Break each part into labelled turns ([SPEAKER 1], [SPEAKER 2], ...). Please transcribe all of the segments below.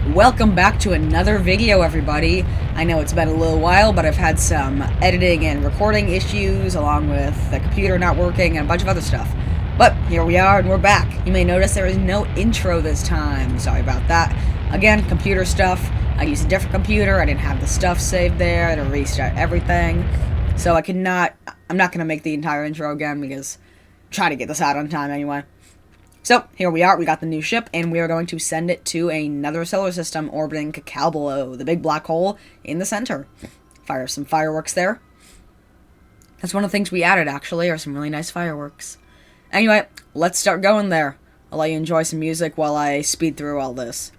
[SPEAKER 1] Welcome back to another video, everybody. I know it's been a little while, but I've had some editing and recording issues, along with the computer not working and a bunch of other stuff. But here we are, and we're back. You may notice there is no intro this time. Sorry about that. Again, computer stuff. I used a different computer. I didn't have the stuff saved there. I had to restart everything. So I'm not going to make the entire intro again, because I'm trying to get this out on time anyway. So, here we are, we got the new ship, and we are going to send it to another solar system orbiting Cacao, the big black hole in the center. Fire some fireworks there. That's one of the things we added, actually, are some really nice fireworks. Anyway, let's start going there. I'll let you enjoy some music while I speed through all this.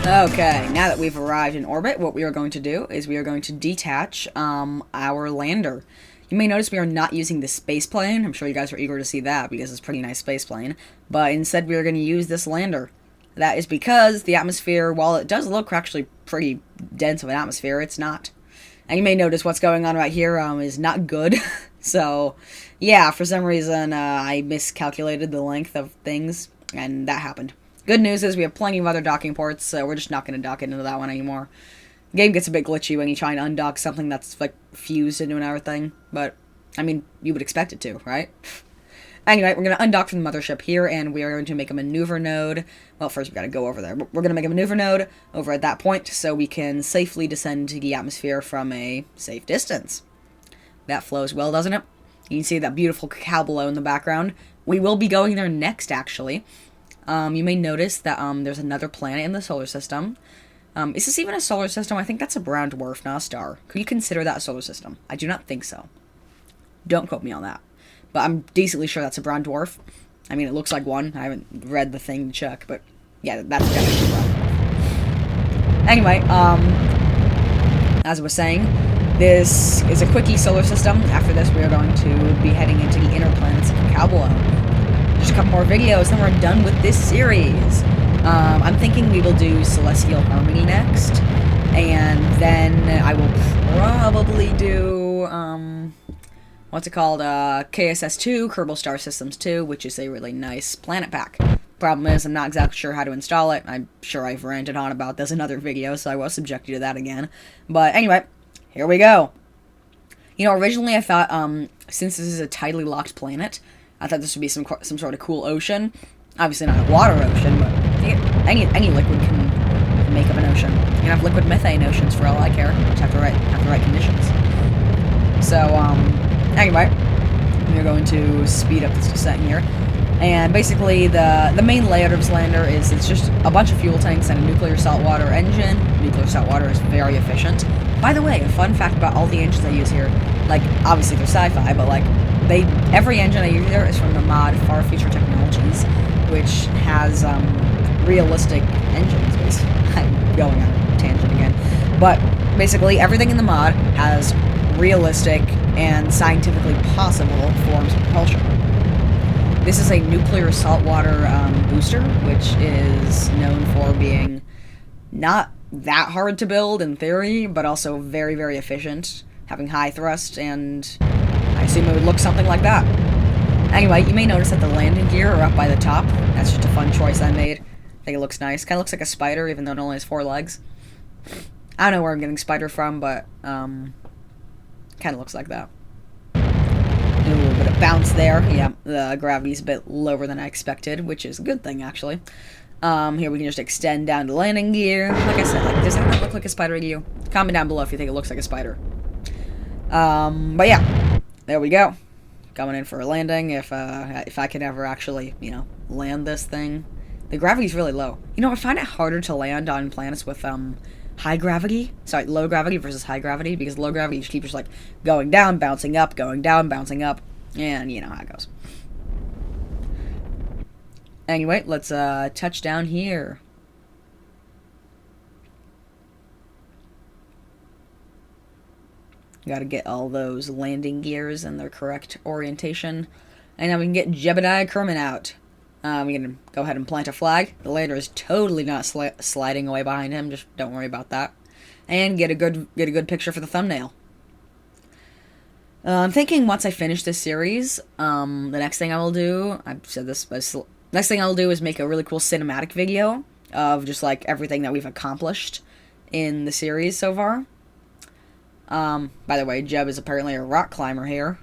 [SPEAKER 1] Okay, now that we've arrived in orbit, what we are going to do is we are going to detach our lander. You may notice we are not using the space plane. I'm sure you guys are eager to see that because it's a pretty nice space plane. But instead we are going to use this lander. That is because the atmosphere, while it does look actually pretty dense of an atmosphere, it's not. And you may notice what's going on right here is not good. So, yeah, for some reason I miscalculated the length of things, and that happened. Good news is we have plenty of other docking ports, so we're just not going to dock into that one anymore. The game gets a bit glitchy when you try and undock something that's, like, fused into another thing, but, I mean, you would expect it to, right? Anyway, we're going to undock from the mothership here, and we are going to make a maneuver node. Well, first we got to go over there. We're going to make a maneuver node over at that point so we can safely descend to the atmosphere from a safe distance. That flows well, doesn't it? You can see that beautiful cacao below in the background. We will be going there next, actually. You may notice that there's another planet in the solar system. Is this even a solar system? I think that's a brown dwarf, not a star. Could you consider that a solar system? I do not think so. Don't quote me on that. But I'm decently sure that's a brown dwarf. I mean, it looks like one. I haven't read the thing to check, but yeah, that's definitely a brown dwarf. Anyway, as I was saying, this is a quickie solar system. After this, we are going to be heading into the inner planets of Cacao below. Just a couple more videos, then we're done with this series. I'm thinking we will do Celestial Harmony next, and then I will probably do, what's it called, KSS2, Kerbal Star Systems 2, which is a really nice planet pack. Problem is, I'm not exactly sure how to install it. I'm sure I've ranted on about this in other videos, so I will subject you to that again. But anyway, here we go. You know, originally I thought, since this is a tidally locked planet, I thought this would be some sort of cool ocean. Obviously not a water ocean, but any liquid can make up an ocean. You can have liquid methane oceans for all I care. Just have the right conditions. So, anyway, we're going to speed up this descent here. And basically, the main layout of this lander is it's just a bunch of fuel tanks and a nuclear saltwater engine. Nuclear saltwater is very efficient. By the way, a fun fact about all the engines I use here, like, obviously they're sci-fi, but like, every engine I use here is from the mod Far Future Technologies, which has, realistic engines, basically. I'm going on a tangent again. But, basically, everything in the mod has realistic and scientifically possible forms of propulsion. This is a nuclear saltwater booster, which is known for being not that hard to build in theory, but also very, very efficient, having high thrust, and I assume it would look something like that. Anyway, you may notice that the landing gear are up by the top. That's just a fun choice I made. I think it looks nice. Kind of looks like a spider, even though it only has 4 legs. I don't know where I'm getting spider from, but kind of looks like that. A little bit of bounce there. Yeah, the gravity's a bit lower than I expected, which is a good thing, actually. Here we can just extend down to landing gear. Like I said, like, does that not look like a spider to you? Comment down below if you think it looks like a spider. But yeah, there we go. Coming in for a landing. If I could ever actually, you know, land this thing. The gravity's really low. You know, I find it harder to land on planets with, high gravity. Sorry, low gravity versus high gravity, because low gravity you just keep just, like, going down, bouncing up, going down, bouncing up, and you know how it goes. Anyway, let's, touch down here. Gotta get all those landing gears in their correct orientation. And now we can get Jebediah Kerman out. We're gonna go ahead and plant a flag. The lander is totally not sliding away behind him. Just don't worry about that. And get a good picture for the thumbnail. I'm thinking once I finish this series, the next thing I will do, I've said this, but next thing I'll do is make a really cool cinematic video of just like everything that we've accomplished in the series so far. By the way, Jeb is apparently a rock climber here.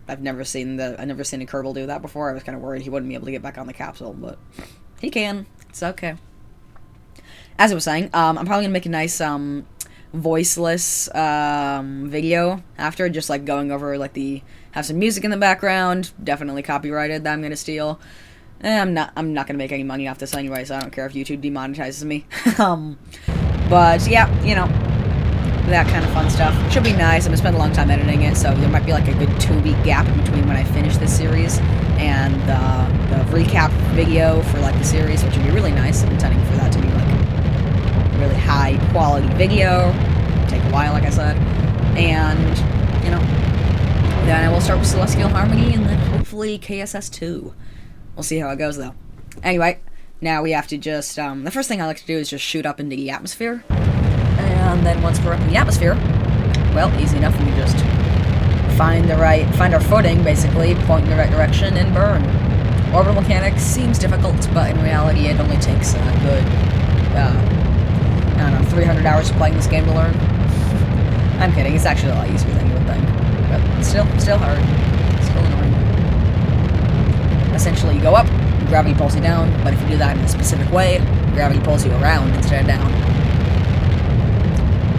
[SPEAKER 1] I've never seen a Kerbal do that before. I was kind of worried he wouldn't be able to get back on the capsule, but he can. It's okay. As I was saying, I'm probably gonna make a nice voiceless video after, just like going over like have some music in the background, definitely copyrighted, that I'm gonna steal. I'm not gonna make any money off this anyway, so I don't care if YouTube demonetizes me. But yeah, you know, that kind of fun stuff. Should be nice. I'm gonna spend a long time editing it, so there might be like a good 2-week gap in between when I finish this series and the recap video for like the series, which would be really nice. I'm intending for that to be like a really high quality video. Take a while, like I said, and you know, then I will start with Celestial Harmony and then hopefully KSS2. We'll see how it goes though. Anyway, now we have to just the first thing I like to do is just shoot up into the atmosphere. And then once we're up in the atmosphere, well, easy enough, we can just find our footing, basically, point in the right direction, and burn. Orbital mechanics seems difficult, but in reality it only takes a good, I don't know, 300 hours of playing this game to learn. I'm kidding, it's actually a lot easier than you would think. But still hard. Still annoying. essentially you go up, gravity pulls you down, but if you do that in a specific way, gravity pulls you around instead of down.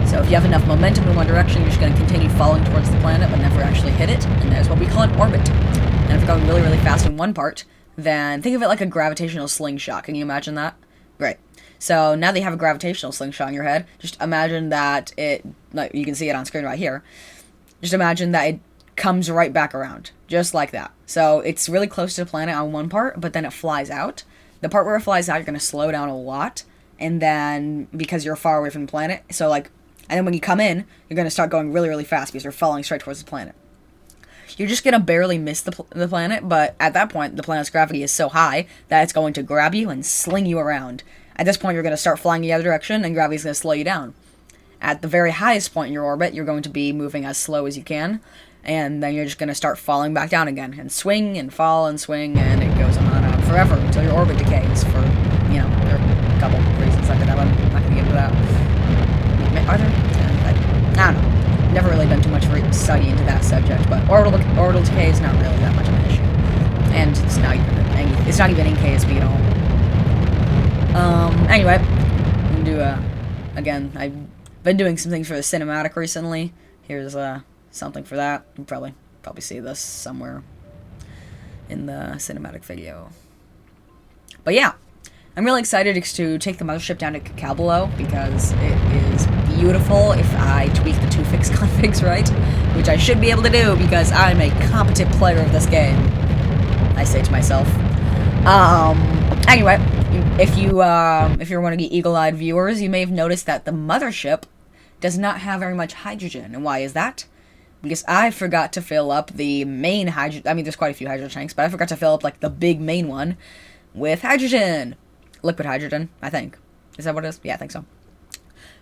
[SPEAKER 1] So if you have enough momentum in one direction, you're just going to continue falling towards the planet, but never actually hit it, and that's what we call an orbit. And if you're going really, really fast in one part, then think of it like a gravitational slingshot. Can you imagine that? Great. So now that you have a gravitational slingshot in your head, just imagine that it, like you can see it on screen right here, just imagine that it comes right back around, just like that. So it's really close to the planet on one part, but then it flies out. The part where it flies out, you're going to slow down a lot, and then, because you're far away from the planet, so like, and then when you come in, you're going to start going really, really fast because you're falling straight towards the planet. You're just going to barely miss the planet, but at that point, the planet's gravity is so high that it's going to grab you and sling you around. At this point, you're going to start flying the other direction, and gravity's going to slow you down. At the very highest point in your orbit, you're going to be moving as slow as you can, and then you're just going to start falling back down again, and swing, and fall, and swing, and it goes on and on forever until your orbit decays for, you know, there are a couple reasons like that. I'm not going to get into that. Are there? I don't know. Never really done too much study into that subject, but orbital decay is not really that much of an issue, and it's not even in KSP at all. Anyway, I'm gonna do again. I've been doing some things for the cinematic recently. Here's something for that. You'll probably see this somewhere in the cinematic video. But yeah, I'm really excited to take the mothership down to Cacao Below because it is beautiful if I tweak the 2fix configs right, which I should be able to do because I'm a competent player of this game, I say to myself. Anyway, if you're one of the eagle-eyed viewers, you may have noticed that the mothership does not have very much hydrogen. And why is that? Because I forgot to fill up the main hydrogen. I mean, there's quite a few hydrogen tanks, but I forgot to fill up like the big main one with hydrogen. Liquid hydrogen, I think. Is that what it is? Yeah, I think so.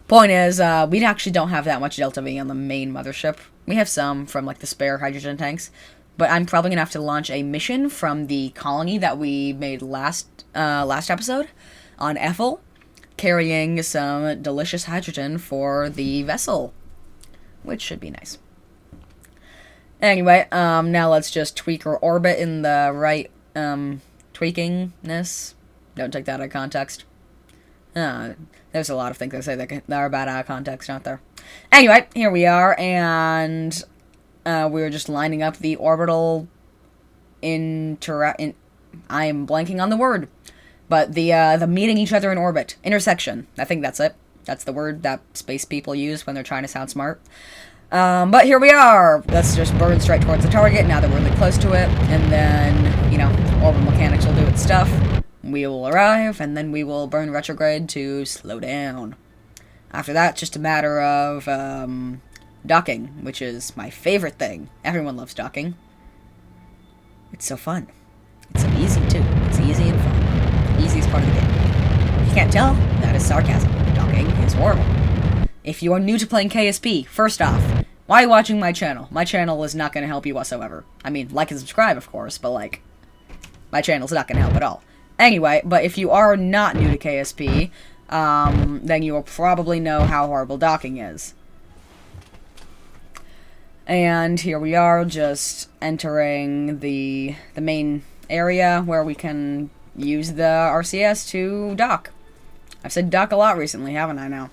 [SPEAKER 1] Point is, we actually don't have that much Delta V on the main mothership. We have some from, like, the spare hydrogen tanks. But I'm probably going to have to launch a mission from the colony that we made last episode on Ethel, carrying some delicious hydrogen for the vessel, which should be nice. Anyway, now let's just tweak our orbit in the right, tweakingness. Don't take that out of context. There's a lot of things I say that are bad out of context, aren't there? Anyway, here we are, and we're just lining up the orbital I am blanking on the word, but the meeting each other in orbit. Intersection. I think that's it. That's the word that space people use when they're trying to sound smart. But here we are. Let's just burn straight towards the target now that we're really close to it, and then, you know, orbital mechanics will do its stuff. We will arrive, and then we will burn retrograde to slow down. After that, it's just a matter of docking, which is my favorite thing. Everyone loves docking. It's so fun. It's so easy, too. It's easy and fun. Easiest part of the game. If you can't tell, that is sarcasm. Docking is horrible. If you are new to playing KSP, first off, why are you watching my channel? My channel is not going to help you whatsoever. I mean, like and subscribe, of course, but, like, my channel's not going to help at all. Anyway, but if you are not new to KSP, then you will probably know how horrible docking is. And here we are, just entering the main area where we can use the RCS to dock. I've said dock a lot recently, haven't I now?